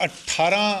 18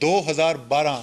2012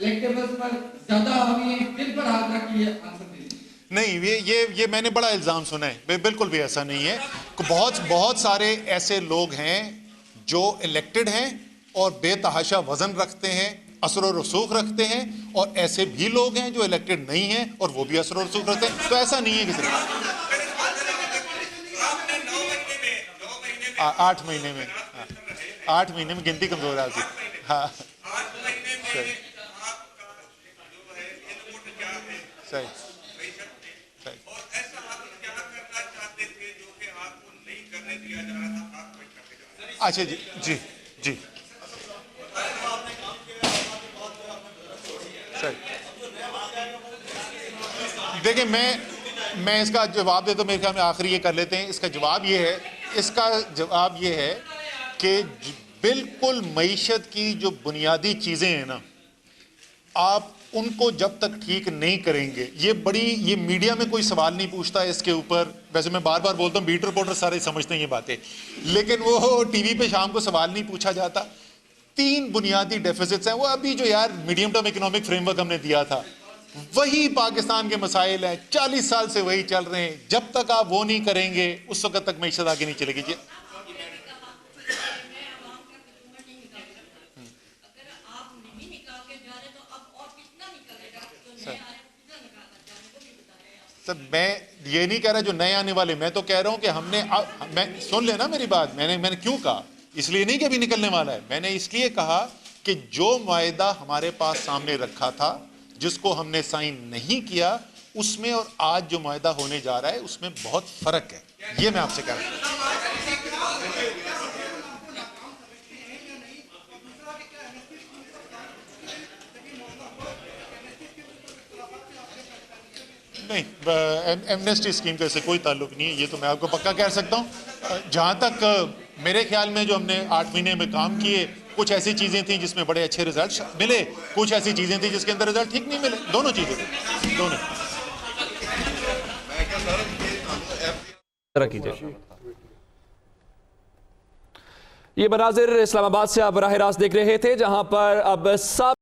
electables पर ज्यादा हावी है, बिल पर हाथ रखिए, आंसर दीजिए। नहीं, ये मैंने बड़ा इल्ज़ाम सुना है, बिल्कुल भी ऐसा नहीं है। बहुत सारे ऐसे लोग हैं जो इलेक्टेड हैं और बेतहाशा वजन रखते हैं, असर और रसूख रखते हैं, और ऐसे भी लोग हैं जो इलेक्टेड नहीं हैं और वो भी असर और रसूख रखते हैं। तो ऐसा नहीं है कि सिर्फ 8 महीने में, 8 महीने में गिनती कमजोर है आपकी। हाँ सही सही सही। अच्छा जी जी जी सही। देखिए मैं इसका जवाब देता हूं, मेरे ख्याल में आखिरी ये कर लेते हैं। इसका जवाब ये है कि बिल्कुल मईशत की जो बुनियादी चीजें हैं ना, आप उनको जब तक ठीक नहीं करेंगे, ये मीडिया में कोई सवाल नहीं पूछता है इसके ऊपर। वैसे मैं बार बार बोलता हूँ, बीट रिपोर्टर सारे समझते हैं ये बातें, लेकिन वो टीवी पे शाम को सवाल नहीं पूछा जाता। 3 बुनियादी डेफिसिट्स हैं, वो अभी जो यार मीडियम टर्म इकोनॉमिक फ्रेमवर्क हमने दिया था, वही पाकिस्तान के मसाइल हैं, 40 साल से वही चल रहे हैं। जब तक आप वो नहीं करेंगे उस वक्त तक मईशत आगे नहीं चलेगी। जी सर, मैं ये नहीं कह रहा जो नए आने वाले, मैं तो कह रहा हूं कि मैं सुन लेना मेरी बात। मैंने क्यों कहा, इसलिए नहीं कि अभी निकलने वाला है, मैंने इसलिए कहा कि जो मुआहिदा हमारे पास सामने रखा था, जिसको हमने साइन नहीं किया, उसमें और आज जो मुआहिदा होने जा रहा है उसमें बहुत फर्क है। ये मैं आपसे कह रहा हूं। नहीं, एमनेस्टी स्कीम का इससे कोई ताल्लुक नहीं है, ये तो मैं आपको पक्का कह सकता हूँ। जहाँ तक मेरे ख्याल में जो हमने 8 महीने में काम किए, कुछ ऐसी चीज़ें थी जिसमें बड़े अच्छे रिजल्ट मिले, कुछ ऐसी चीज़ें थी जिसके अंदर रिजल्ट ठीक नहीं मिले। दोनों चीज़ें थी, दोनों। ये मनाजिर इस्लामाबाद से आप बराह रास्त देख रहे थे, जहां पर अब सब